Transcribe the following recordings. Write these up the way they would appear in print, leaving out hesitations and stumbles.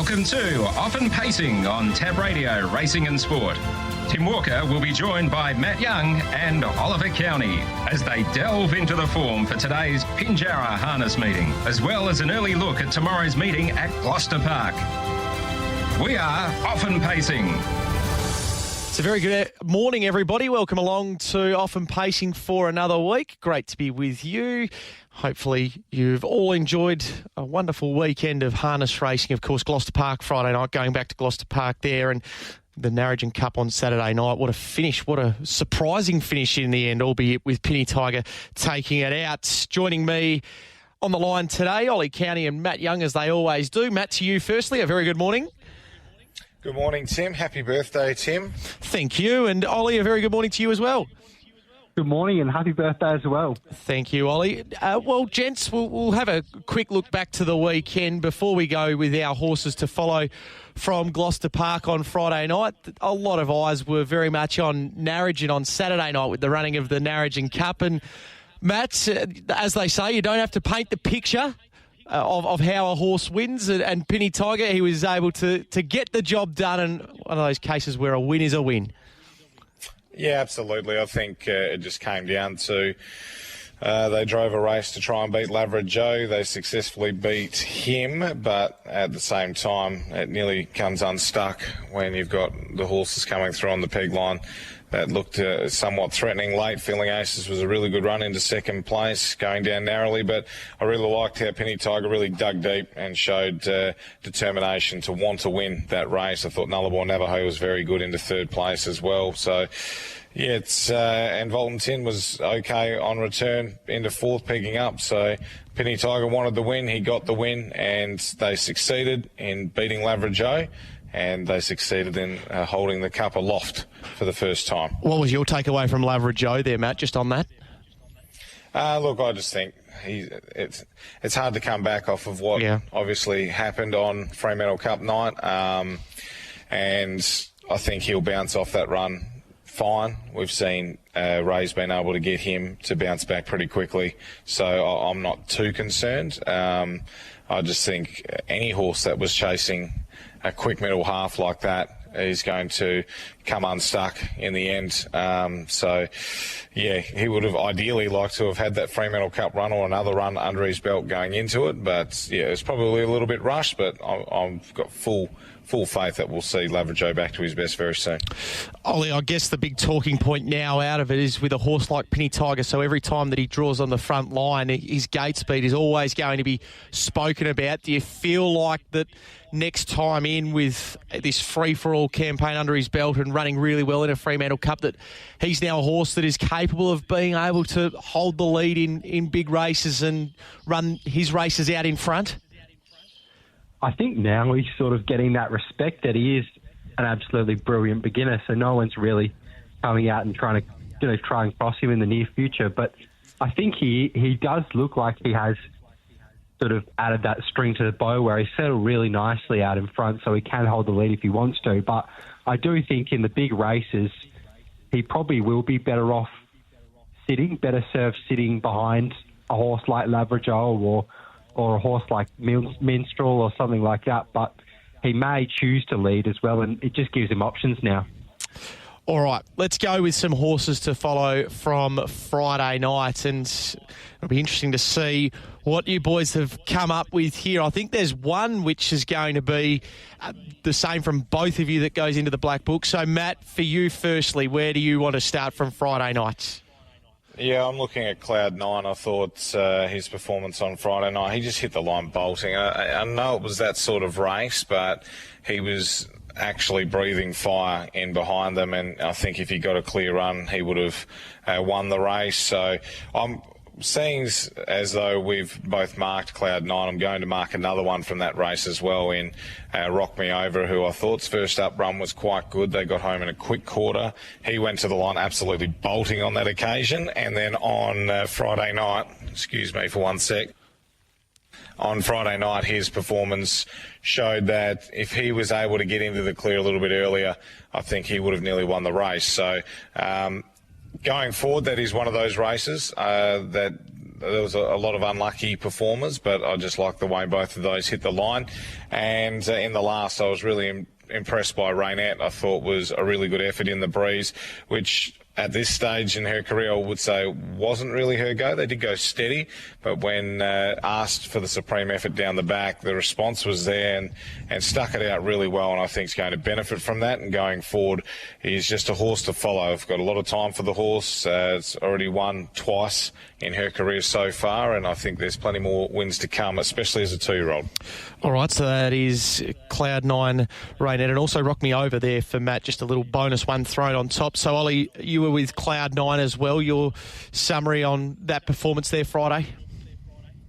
Welcome to Often Pacing on Tab Radio Racing and Sport. Tim Walker will be joined by Matt Young and Oliver Cownie as they delve into the form for today's Pinjarra harness meeting, as well as an early look at tomorrow's meeting at Gloucester Park. We are Often Pacing. It's a very good morning, everybody. Welcome along to Often Pacing for another week. Great to be with you. Hopefully you've all enjoyed a wonderful weekend of harness racing. Of course, Gloucester Park Friday night, going back to Gloucester Park there, and the Narrogin Cup on Saturday night. What a finish. What a surprising finish in the end, albeit with Penny Tiger taking it out. Joining me on the line today, Ollie Cownie and Matt Young, as they always do. Matt, to you firstly, a very good morning. Good morning, Tim. Happy birthday, Tim. Thank you. And Ollie, a very good morning to you as well. Good morning and happy birthday as well. Thank you, Ollie. Well, gents, we'll have a quick look back to the weekend before we go with our horses to follow from Gloucester Park on Friday night. A lot of eyes were very much on Narrogin on Saturday night with the running of the Narrogin Cup. And Matt, as they say, you don't have to paint the picture of how a horse wins, and Penny Tiger, he was able to get the job done, and one of those cases where a win is a win. Yeah, absolutely. I think it just came down to they drove a race to try and beat Lavra Joe. They successfully beat him, but at the same time, it nearly comes unstuck when you've got the horses coming through on the peg line that looked somewhat threatening late. Feeling Aces was a really good run into second place, going down narrowly, but I really liked how Penny Tiger really dug deep and showed determination to want to win that race. I thought Nullarbor Navajo was very good into third place as well. So, yeah, and Volton Tin was okay on return into fourth, pegging up. So Penny Tiger wanted the win, he got the win, and they succeeded in beating Lavra Joe. And they succeeded in holding the cup aloft for the first time. What was your takeaway from Lavra Joe there, Matt, just on that? Look, I just think it's hard to come back off of what obviously happened on Fremantle Cup night. And I think he'll bounce off that run fine. We've seen Ray's been able to get him to bounce back pretty quickly. So I'm not too concerned. I just think any horse that was chasing a quick middle half like that is going to come unstuck in the end. So, yeah, he would have ideally liked to have had that Fremantle Cup run or another run under his belt going into it. But, yeah, it's probably a little bit rushed, but I've got full faith that we'll see Lavra Joe back to his best very soon. Ollie, I guess the big talking point now out of it is with a horse like Penny Tiger, so every time that he draws on the front line, his gate speed is always going to be spoken about. Do you feel like that next time in with this free-for-all campaign under his belt and running really well in a Fremantle Cup, that he's now a horse that is capable of being able to hold the lead in big races and run his races out in front? I think now he's sort of getting that respect that he is an absolutely brilliant beginner, so no one's really coming out and trying to try and cross him in the near future. But I think he does look like he has sort of added that string to the bow where he's settled really nicely out in front, so he can hold the lead if he wants to. But I do think in the big races, he probably will be better off better served sitting behind a horse like Lavra Joe or a horse like Minstrel or something like that, but he may choose to lead as well, and it just gives him options now. All right, let's go with some horses to follow from Friday night, and it'll be interesting to see what you boys have come up with here. I think there's one which is going to be the same from both of you that goes into the black book. So, Matt, for you firstly, where do you want to start from Friday night? Yeah, I'm looking at Cloud 9. I thought his performance on Friday night, he just hit the line bolting. I know it was that sort of race, but he was actually breathing fire in behind them, and I think if he got a clear run, he would have won the race. So I'm seeing as though we've both marked Cloud 9. I'm going to mark another one from that race as well in Rock Me Over, who I thought's first up run was quite good. They got home in a quick quarter. He went to the line absolutely bolting on that occasion. And then on Friday night, excuse me for one sec, on Friday night, his performance showed that if he was able to get into the clear a little bit earlier, I think he would have nearly won the race. So going forward, that is one of those races that there was a lot of unlucky performers, but I just like the way both of those hit the line. And in the last, I was really impressed by Raynette. I thought was a really good effort in the breeze, which at this stage in her career I would say wasn't really her go. They did go steady, but when asked for the supreme effort down the back, the response was there and stuck it out really well, and I think is going to benefit from that. And going forward, he's just a horse to follow. I've got a lot of time for the horse. It's already won twice in her career so far, and I think there's plenty more wins to come, especially as a 2-year-old. All right, so that is Cloud9 Raynette, and also Rock Me Over there for Matt, just a little bonus one thrown on top. So, Ollie, you were with Cloud9 as well. Your summary on that performance there Friday?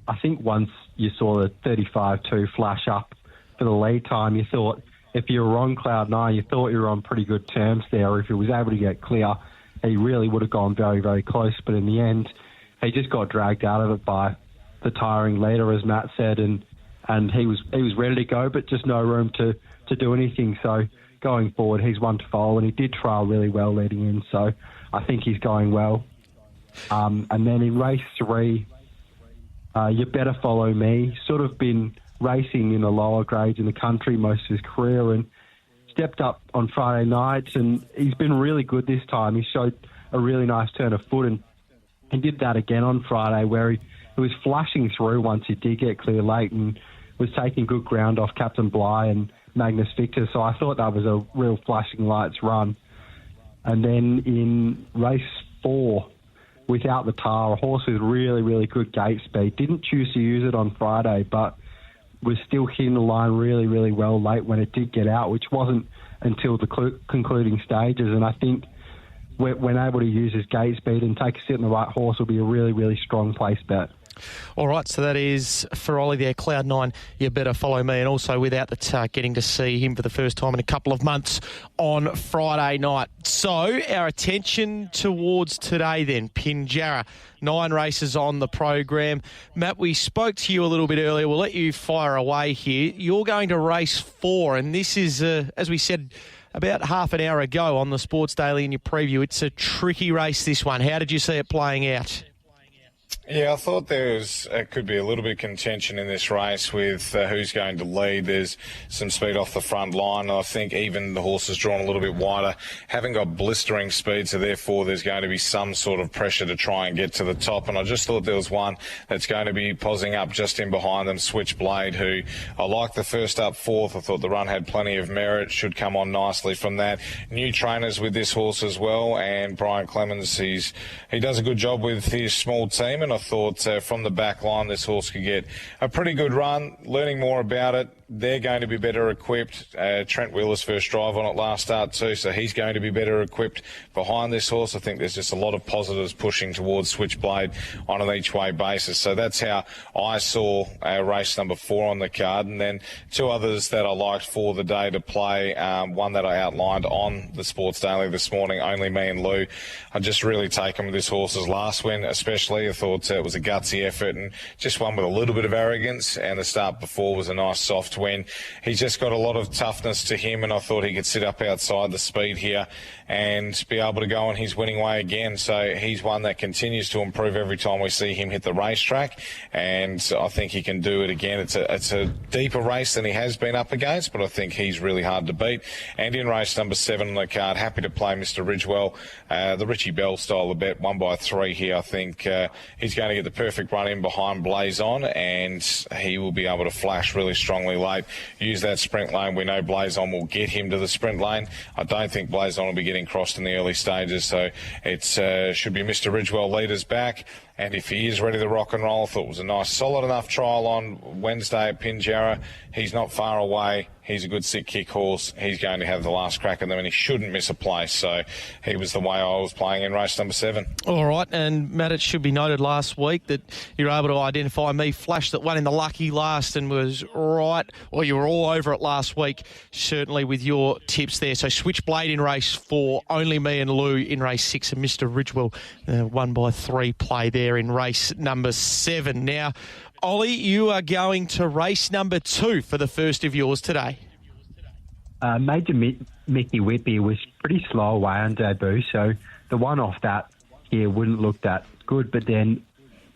I think once you saw the 35-2 flash up for the lead time, you thought if you were on Cloud9, you thought you were on pretty good terms there. If he was able to get clear, he really would have gone very, very close. But in the end, he just got dragged out of it by the tiring leader, as Matt said, and he was ready to go, but just no room to do anything. So going forward, he's one to follow, and he did trial really well leading in. So I think he's going well. And then in race 3, You Better Follow Me, sort of been racing in the lower grades in the country most of his career, and stepped up on Friday nights, and he's been really good this time. He showed a really nice turn of foot, and he did that again on Friday, where he was flashing through once he did get clear late and was taking good ground off Captain Bligh and Magnus Victor. So I thought that was a real flashing lights run. And then in race 4, Without the Tar, a horse with really, really good gate speed. Didn't choose to use it on Friday, but was still hitting the line really, really well late when it did get out, which wasn't until the concluding stages. And I think when able to use his gate speed and take a sit in the right horse will be a really, really strong place bet. All right, so that is for Ollie there, Cloud9, You Better Follow Me, and also Without the Tar, getting to see him for the first time in a couple of months on Friday night. So our attention towards today then, Pinjarra, 9 races on the program. Matt, we spoke to you a little bit earlier. We'll let you fire away here. You're going to race 4, and this is, as we said about half an hour ago on the Sports Daily in your preview, it's a tricky race, this one. How did you see it playing out? Yeah, I thought could be a little bit of contention in this race with who's going to lead. There's some speed off the front line. I think even the horse is drawn a little bit wider, haven't got blistering speed, so therefore there's going to be some sort of pressure to try and get to the top. And I just thought there was one that's going to be posing up just in behind them, Switchblade, who I liked the first up 4th. I thought the run had plenty of merit, should come on nicely from that. New trainers with this horse as well, and Brian Clemens, he does a good job with his small team, and I thought from the back line this horse could get a pretty good run. Learning more about it, they're going to be better equipped. Trent Wheeler's first drive on it last start too, so he's going to be better equipped behind this horse. I think there's just a lot of positives pushing towards Switchblade on an each-way basis. So that's how I saw race number 4 on the card. And then 2 others that I liked for the day to play. One that I outlined on the Sports Daily this morning, Only Me and Lou. I just really taken with this horse's last win especially. I thought it was a gutsy effort and just one with a little bit of arrogance, and the start before was a nice soft win. He's just got a lot of toughness to him, and I thought he could sit up outside the speed here and be able to go on his winning way again. So he's one that continues to improve every time we see him hit the racetrack, and I think he can do it again. It's a deeper race than he has been up against, but I think he's really hard to beat. And in race number 7 on the card, happy to play Mr. Ridgewell, the Richie Bell style of bet, 1/3 here. I think he's going to get the perfect run in behind Blazon, and he will be able to flash really strongly late. Use that sprint lane. We know Blazon will get him to the sprint lane. I don't think Blazon will be getting crossed in the early stages, so it should be Mr. Ridgewell leaders back. And if he is ready to rock and roll, I thought it was a nice, solid enough trial on Wednesday at Pinjarra. He's not far away. He's a good sick kick horse. He's going to have the last crack at them, and he shouldn't miss a place. So he was the way I was playing in race number 7. All right, and Matt, it should be noted last week that you were able to identify Me Flash that won in the lucky last and was right, well, you were all over it last week, certainly with your tips there. So Switchblade in race 4, Only Me and Lou in race 6, and Mr. Ridgewell 1/3 play there in race number 7. Now, Ollie, you are going to race number 2 for the first of yours today. Major Mickey Whippy was pretty slow away on debut, so the one off that here wouldn't look that good. But then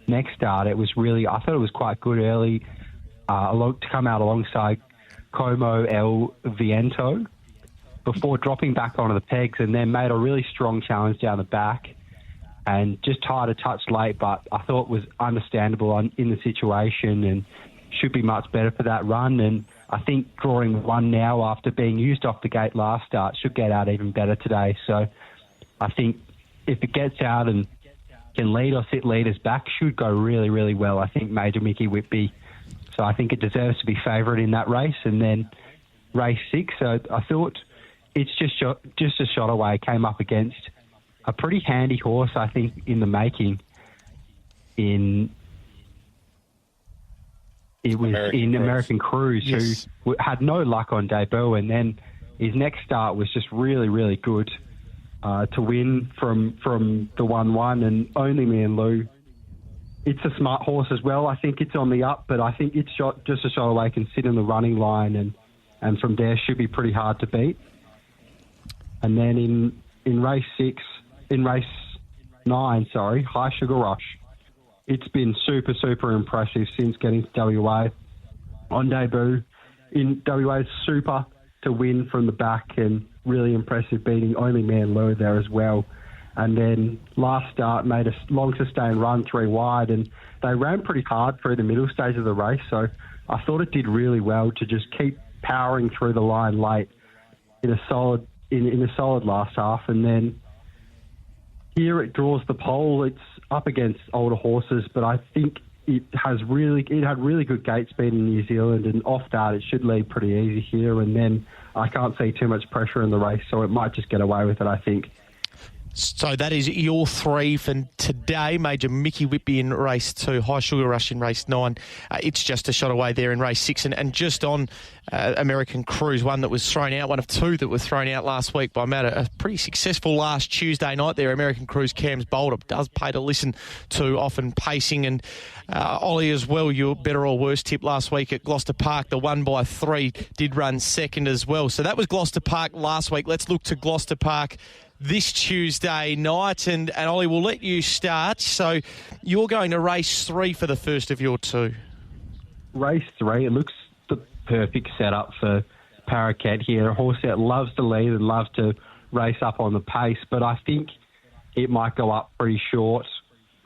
next start, I thought it was quite good early to come out alongside Como El Viento before dropping back onto the pegs, and then made a really strong challenge down the back and just tied a touch late, but I thought it was understandable in the situation and should be much better for that run. And I think drawing one now after being used off the gate last start should get out even better today. So I think if it gets out and can lead or sit leaders back, should go really, really well. I think Major Mickey Whitby. So I think it deserves to be favourite in that race. And then race 6, so I thought it's just a shot away. Came up against a pretty handy horse, I think, in the making. American Cruise, yes, who had no luck on debut, and then his next start was just really, really good to win from the 1-1, and Only Me and Lou. It's a smart horse as well. I think it's on the up, but I think it's just a shot away, can sit in the running line, and from there should be pretty hard to beat. And then in race 9, High Sugar Rush. It's been super, super impressive since getting to WA. On debut in WA, super to win from the back, and really impressive, beating Only Man Lou there as well. And then last start made a long sustained run 3 wide, and they ran pretty hard through the middle stage of the race. So I thought it did really well to just keep powering through the line late in a solid last half. And then here it draws the pole. It's up against older horses, but I think it had really good gate speed in New Zealand, and off that it should lead pretty easy here. And then I can't see too much pressure in the race, so it might just get away with it, I think. So that is your 3 for today. Major Mickey Whitby in race 2, High Sugar Rush in race 9. It's just a shot away there in race 6. And just on American Cruise, one that was thrown out, one of 2 that were thrown out last week by Matt. A pretty successful last Tuesday night there. American Cruise, Cam's Boulder. Does pay to listen to often pacing. And Ollie as well, your better or worse tip last week at Gloucester Park. The 1x3 did run second as well. So that was Gloucester Park last week. Let's look to Gloucester Park this Tuesday night, and Ollie, we'll let you start. So you're going to race 3 for the first of your 2. Race 3, it looks the perfect setup for Parakeet here. A horse that loves to lead and loves to race up on the pace, but I think it might go up pretty short.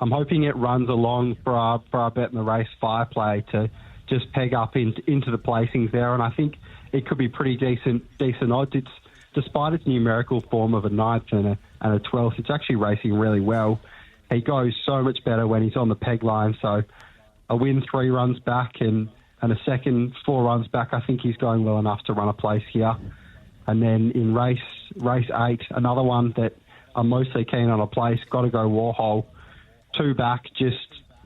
I'm hoping it runs along for our bet in the race 5 play to just peg up into the placings there, and I think it could be pretty decent odds. Despite its numerical form of a 9th and a 12th, it's actually racing really well. He goes so much better when he's on the peg line. So a win 3 runs back and a second 4 runs back, I think he's going well enough to run a place here. And then in race 8, another one that I'm mostly keen on a place, Got to Go Warhol. 2 back, just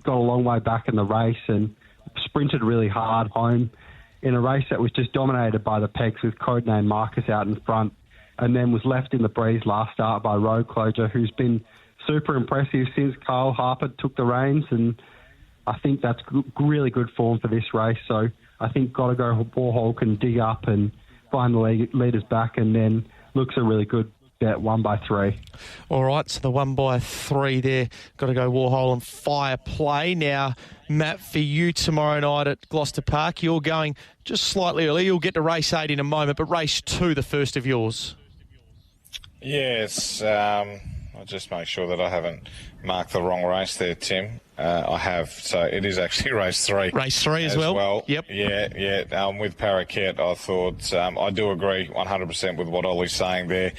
got a long way back in the race and sprinted really hard home in a race that was just dominated by the pegs with codename Marcus out in front, and then was left in the breeze last start by Road Closure, who's been super impressive since Kyle Harper took the reins, and I think that's really good form for this race. So I think Got to Go Warhol can dig up and find the leaders back, and then looks a really good bet 1x3. All right, so the 1x3 there, Got to Go Warhol and Fire Play. Now, Matt, for you tomorrow night at Gloucester Park, you're going just slightly early. You'll get to race 8 in a moment, but race 2, the first of yours. Yes, I'll just make sure that I haven't marked the wrong race there, Tim. I have, so it is actually race 3. Race 3 as well? Yep. Yeah. With Parakeet, I thought, I do agree 100% with what Ollie's saying there.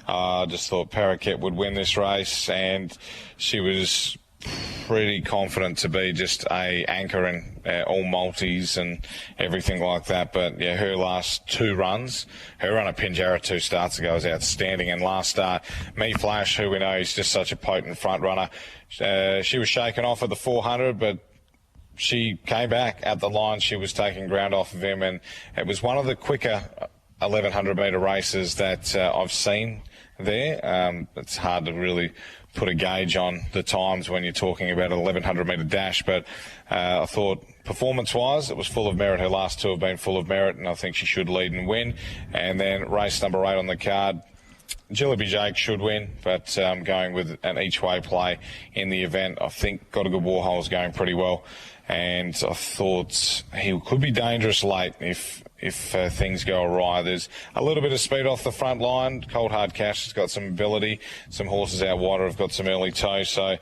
I just thought Parakeet would win this race, and she was pretty confident to be just a anchor in all multis and everything like that. But yeah, her last 2 runs, her run at Pinjarra 2 starts ago was outstanding. And last start, Me Flash, who we know is just such a potent front runner, she was shaken off at the 400, but she came back at the line. She was taking ground off of him, and it was one of the quicker 1100 metre races that I've seen there. It's hard to really put a gauge on the times when you're talking about an 1100 metre dash, but I thought performance-wise it was full of merit. Her last 2 have been full of merit, and I think she should lead and win. And then race number 8 on the card, Jillaby Jake should win, but going with an each-way play in the event. I think Got a Good Warhole's going pretty well, and I thought he could be dangerous late if things go awry. There's a little bit of speed off the front line. Cold Hard Cash has got some ability. Some horses out wider have got some early toe, so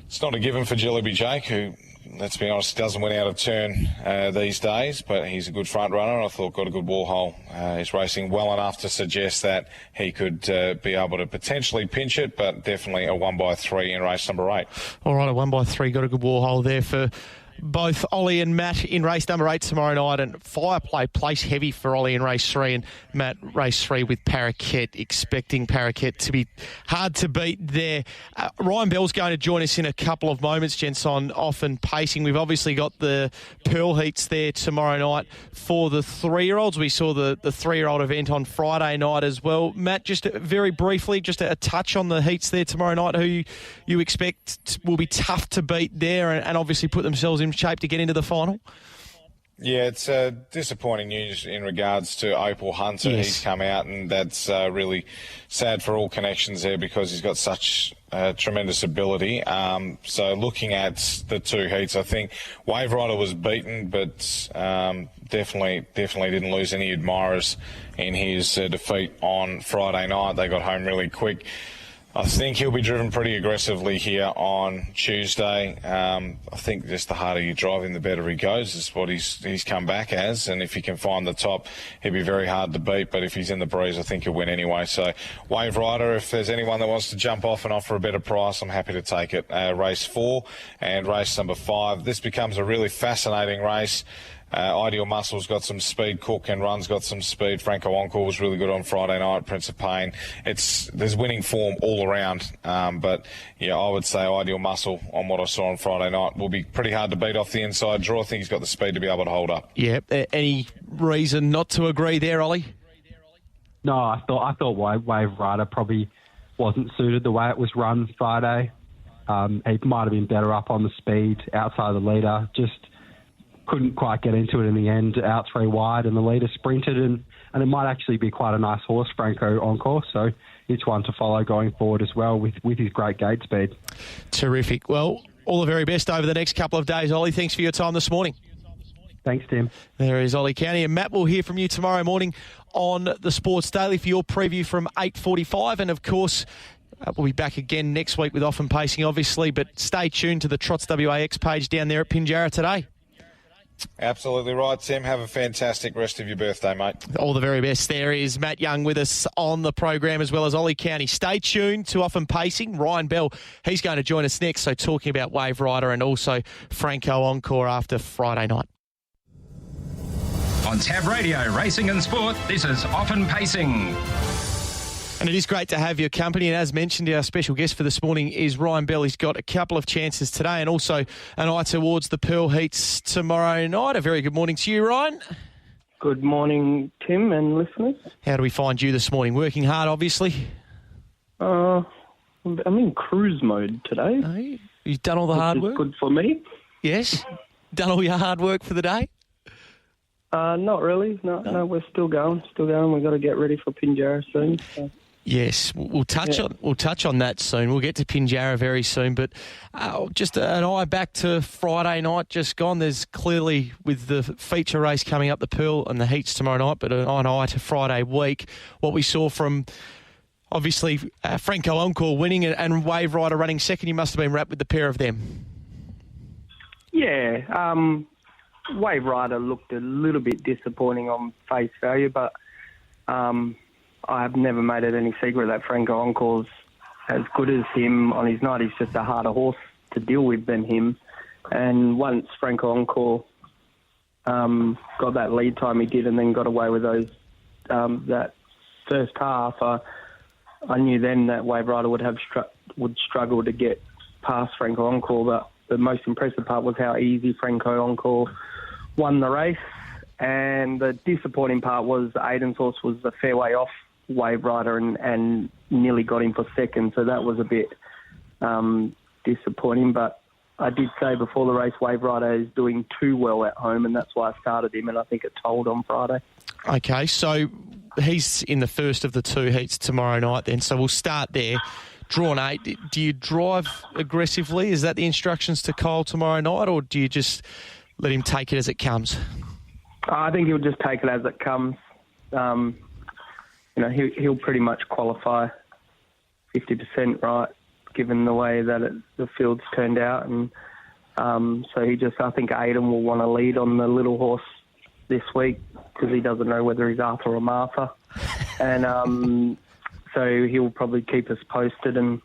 it's not a given for Jillaby Jake, who, let's be honest, doesn't win out of turn these days, but he's a good front runner. I thought Got a Good Warhole is racing well enough to suggest that he could be able to potentially pinch it, but definitely a 1x3 in race number 8. All right, a 1x3 Got a Good Warhole there for both Ollie and Matt in race number 8 tomorrow night, and Fireplay place heavy for Ollie in race 3 and Matt race 3 with Parakeet, expecting Parakeet to be hard to beat there. Ryan Bell's going to join us in a couple of moments, gents, on Off and Pacing. We've obviously got the Pearl Heats there tomorrow night for the 3-year-olds. We saw the 3-year-old event on Friday night as well. Matt, just very briefly, just a touch on the heats there tomorrow night, who you expect will be tough to beat there and obviously put themselves in shape to get into the final? Yeah, it's disappointing news in regards to Opal Hunter. Yes. He's come out, and that's really sad for all connections there because he's got such tremendous ability. So looking at the 2 heats, I think Wave Rider was beaten, but definitely didn't lose any admirers in his defeat on Friday night. They got home really quick. I think he'll be driven pretty aggressively here on Tuesday. I think just the harder you drive him, the better he goes, is what he's come back as. And if he can find the top, he'll be very hard to beat. But if he's in the breeze, I think he'll win anyway. So Wave Rider, if there's anyone that wants to jump off and offer a better price, I'm happy to take it. Race 4 and race number 5. This becomes a really fascinating race. Ideal Muscle's got some speed. Cook and Run's got some speed. Franco Encore was really good on Friday night. Prince of Pain. There's winning form all around. But yeah, I would say Ideal Muscle on what I saw on Friday night will be pretty hard to beat off the inside draw. I think he's got the speed to be able to hold up. Yeah. Any reason not to agree there, Ollie? No, I thought Wave Rider probably wasn't suited the way it was run Friday. He might have been better up on the speed outside the leader. Just couldn't quite get into it in the end, out 3 wide, and the leader sprinted, and it might actually be quite a nice horse, Franco Encore, so it's one to follow going forward as well with his great gate speed. Terrific. Well, all the very best over the next couple of days, Ollie. Thanks for your time this morning. Thanks, Tim. There is Ollie Cownie, and Matt will hear from you tomorrow morning on the Sports Daily for your preview from 8:45, and of course we'll be back again next week with Off and Pacing, obviously, but stay tuned to the Trots WAX page down there at Pinjarra today. Absolutely right, Tim. Have a fantastic rest of your birthday, mate. All the very best. There is Matt Young with us on the program, as well as Ollie Cownie. Stay tuned to Off and Pacing. Ryan Bell, he's going to join us next, so talking about Wave Rider and also Franco Encore after Friday night. On Tab Radio, Racing and Sport, this is Off and Pacing. And it is great to have your company. And as mentioned, our special guest for this morning is Ryan Bell. He's got a couple of chances today and also an eye towards the Pearl Heats tomorrow night. A very good morning to you, Ryan. Good morning, Tim and listeners. How do we find you this morning? Working hard, obviously. I'm in cruise mode today. Oh, you've done all the hard work? Good for me. Yes? Done all your hard work for the day? Not really. No, we're still going. We've got to get ready for Pinjarra soon. So. Yes, we'll touch on that soon. We'll get to Pinjarra very soon, but just an eye back to Friday night just gone. There's clearly, with the feature race coming up, the Pearl and the Heats tomorrow night, but an eye to Friday week. What we saw from, obviously, Franco Encore winning and Wave Rider running second, you must have been wrapped with the pair of them. Yeah, Wave Rider looked a little bit disappointing on face value, but I have never made it any secret that Franco Encore's as good as him on his night. He's just a harder horse to deal with than him. And once Franco Encore got that lead time he did and then got away with those that first half, I knew then that Wave Rider would struggle to get past Franco Encore. But the most impressive part was how easy Franco Encore won the race. And the disappointing part was Aiden's horse was a fair way off Wave Rider and nearly got him for second, so that was a bit disappointing. But I did say before the race, Wave Rider is doing too well at home, and that's why I started him, and I think it told on Friday. Okay, so he's in the first of the 2 heats tomorrow night then, so we'll start there. Drawn 8, do you drive aggressively? Is that the instructions to Kyle tomorrow night, or do you just let him take it as it comes? I think he'll just take it as it comes. He'll pretty much qualify 50% right, given the way that the field's turned out. And so I think Aidan will want to lead on the little horse this week because he doesn't know whether he's Arthur or Martha. And so he'll probably keep us posted. And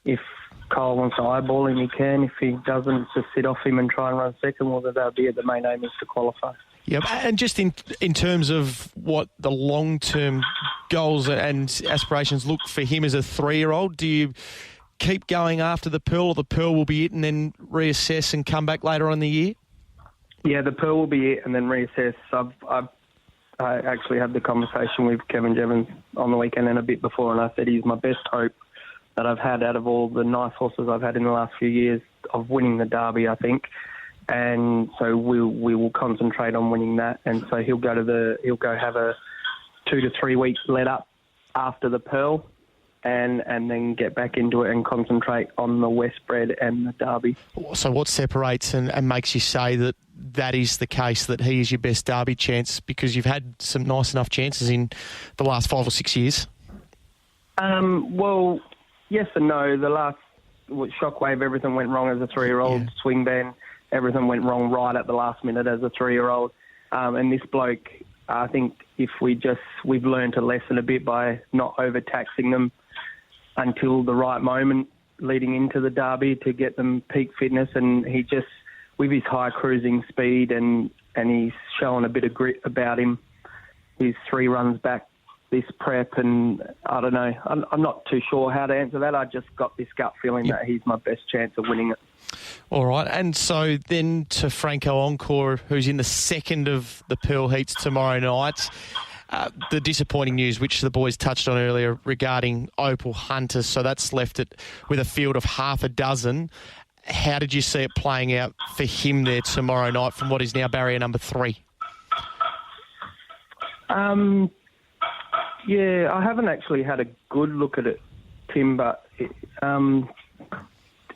if Kyle wants to eyeball him, he can. If he doesn't, just sit off him and try and run second. Well, that'll be it. The main aim is to qualify. Yeah, and just in terms of what the long-term goals and aspirations look for him as a 3-year-old, do you keep going after the Pearl, or the Pearl will be it and then reassess and come back later on in the year? Yeah, the Pearl will be it and then reassess. I actually had the conversation with Kevin Jevons on the weekend and a bit before, and I said he's my best hope that I've had out of all the nice horses I've had in the last few years of winning the Derby, I think. And so we will concentrate on winning that. And so he'll go have a 2 to 3 week let up after the Pearl, and then get back into it and concentrate on the Westbred and the Derby. So what separates and makes you say that is the case, that he is your best Derby chance, because you've had some nice enough chances in the last 5 or 6 years? Well, yes and no. The last Shockwave, everything went wrong as a 3-year-old. Yeah. Swingban, everything went wrong right at the last minute as a 3-year-old. And this bloke, I think if we've learned a lesson a bit by not overtaxing them until the right moment leading into the Derby to get them peak fitness. And he just, with his high cruising speed and he's showing a bit of grit about him, his 3 runs back this prep, and I don't know, I'm not too sure how to answer that. I just got this gut feeling that he's my best chance of winning it. All right, and so then to Franco Encore, who's in the second of the Pearl Heats tomorrow night. The disappointing news, which the boys touched on earlier, regarding Opal Hunters, so that's left it with a field of half a dozen. How did you see it playing out for him there tomorrow night from what is now barrier number 3? Yeah, I haven't actually had a good look at it, Tim, but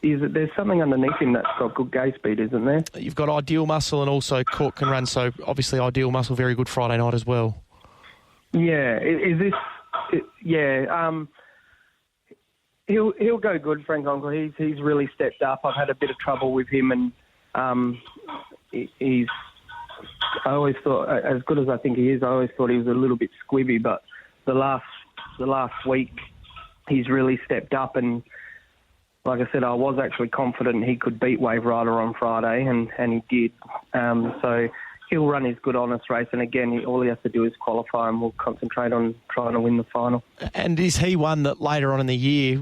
there's something underneath him that's got good gate speed, isn't there? You've got Ideal Muscle and also Court Can Run, so obviously Ideal Muscle, very good Friday night as well. Yeah, he'll go good, Frank Uncle. He's really stepped up. I've had a bit of trouble with him, and I always thought, as good as I think he is, I always thought he was a little bit squibby, but the last week he's really stepped up, and like I said, I was actually confident he could beat Wave Rider on Friday, and he did. So he'll run his good, honest race, and again, all he has to do is qualify, and we'll concentrate on trying to win the final. And is he one that later on in the year,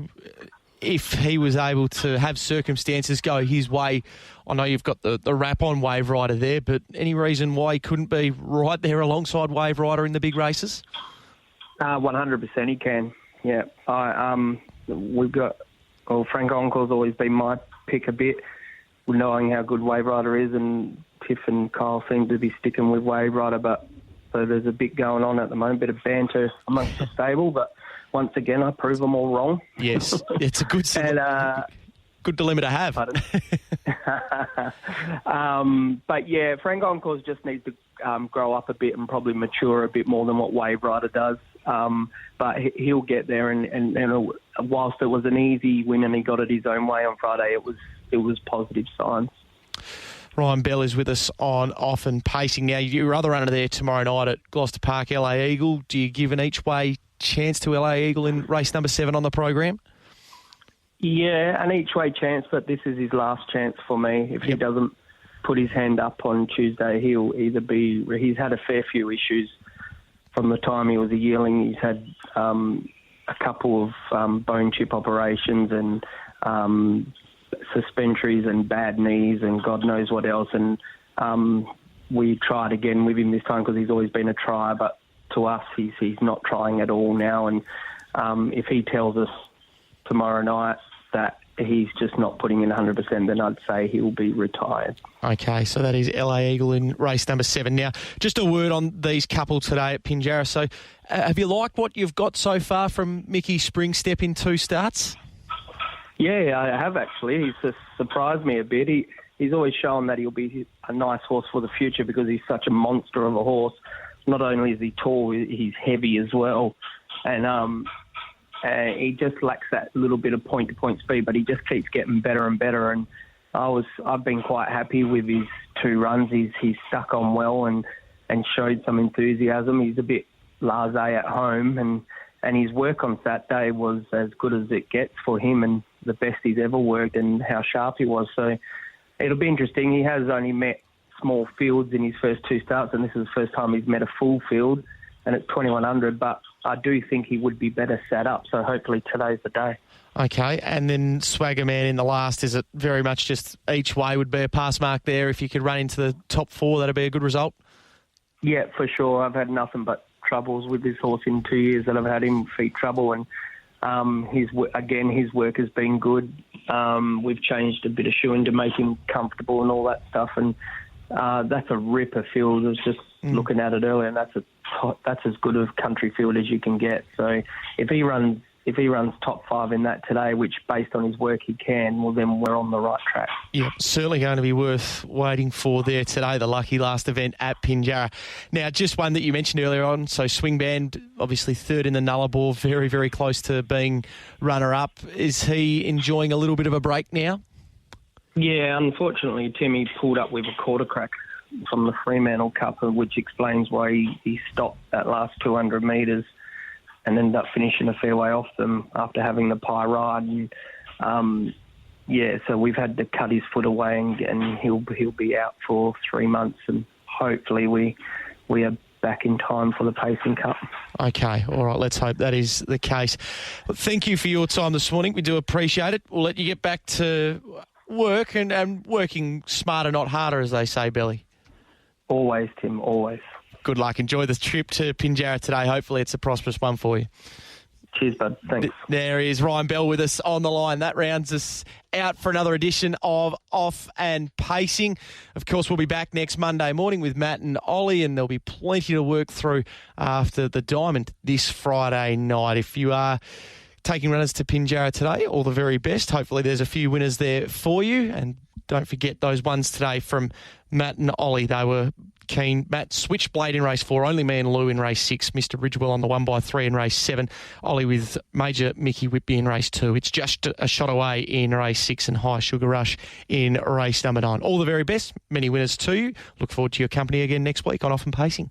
if he was able to have circumstances go his way, I know you've got the wrap on Wave Rider there, but any reason why he couldn't be right there alongside Wave Rider in the big races? 100% he can, yeah. Frank Uncle's always been my pick a bit, knowing how good Wave Rider is, and Tiff and Kyle seem to be sticking with Wave Rider, but so there's a bit going on at the moment, a bit of banter amongst the stable, but once again, I prove them all wrong. Yes, it's a good good dilemma to have. But yeah, Frank Encores just needs to grow up a bit and probably mature a bit more than what Wave Rider does. But he'll get there, and whilst it was an easy win and he got it his own way on Friday, it was positive signs. Ryan Bell is with us on Off and Pacing. Now, your other runner there tomorrow night at Gloucester Park, LA Eagle. Do you give an each-way chance to LA Eagle in race number 7 on the program? Yeah, an each-way chance, but this is his last chance for me. If he doesn't put his hand up on Tuesday, he'll either be... He's had a fair few issues from the time he was a yearling. He's had a couple of bone chip operations and suspensories and bad knees and God knows what else. And we tried again with him this time because he's always been a tryer, but to us, he's not trying at all now. And if he tells us tomorrow night that he's just not putting in 100%, then I'd say he'll be retired. Okay, so that is LA Eagle in race number 7. Now, just a word on these couple today at Pinjarra. So, have you liked what you've got so far from Mickey Springstep in 2 starts? Yeah, I have actually. He's just surprised me a bit. He's always shown that he'll be a nice horse for the future because he's such a monster of a horse. Not only is he tall, he's heavy as well. And he just lacks that little bit of point-to-point speed, but he just keeps getting better and better. And I've been quite happy with his 2 runs. He's stuck on well and showed some enthusiasm. He's a bit blasé at home, and his work on Saturday was as good as it gets for him and the best he's ever worked and how sharp he was. So it'll be interesting. He has only met small fields in his first 2 starts, and this is the first time he's met a full field, and it's 2100, but I do think he would be better set up, so hopefully today's the day. Okay, and then Swagger Man in the last, is it very much just each way would be a pass mark there? If you could run into the top 4, that'd be a good result? Yeah, for sure. I've had nothing but troubles with this horse in 2 years that I've had him feet trouble, and his work has been good. We've changed a bit of shoeing to make him comfortable and all that stuff, and that's a ripper field. I was just looking at it earlier, and that's as good a country field as you can get. So if he runs top 5 in that today, which based on his work he can, well then we're on the right track. Yep, certainly going to be worth waiting for there today, the lucky last event at Pinjarra. Now, just one that you mentioned earlier on, so Swing Band, obviously 3rd in the Nullarbor, very, very close to being runner-up. Is he enjoying a little bit of a break now? Yeah, unfortunately, Timmy pulled up with a quarter crack from the Fremantle Cup, which explains why he stopped that last 200 metres and ended up finishing a fair way off them after having the pie ride. And, so we've had to cut his foot away and he'll be out for 3 months, and hopefully we are back in time for the Pacing Cup. Okay, all right, let's hope that is the case. Well, thank you for your time this morning. We do appreciate it. We'll let you get back to work and working smarter, not harder, as they say, Billy. Always, Tim, always. Good luck. Enjoy the trip to Pinjarra today. Hopefully it's a prosperous one for you. Cheers, bud. Thanks. There is Ryan Bell with us on the line. That rounds us out for another edition of Off and Pacing. Of course, we'll be back next Monday morning with Matt and Ollie, and there'll be plenty to work through after the Diamond this Friday night. If you are taking runners to Pinjarra today, all the very best. Hopefully there's a few winners there for you, and don't forget those ones today from Matt and Ollie. They were keen. Matt, Switchblade in race 4, Only Me and Lou in race 6, Mr. Ridgewell on the 1x3 in race 7, Ollie with Major Mickey Whitby in race 2. It's just a shot away in race 6, and High Sugar Rush in race number 9. All the very best. Many winners to you. Look forward to your company again next week on Off and Pacing.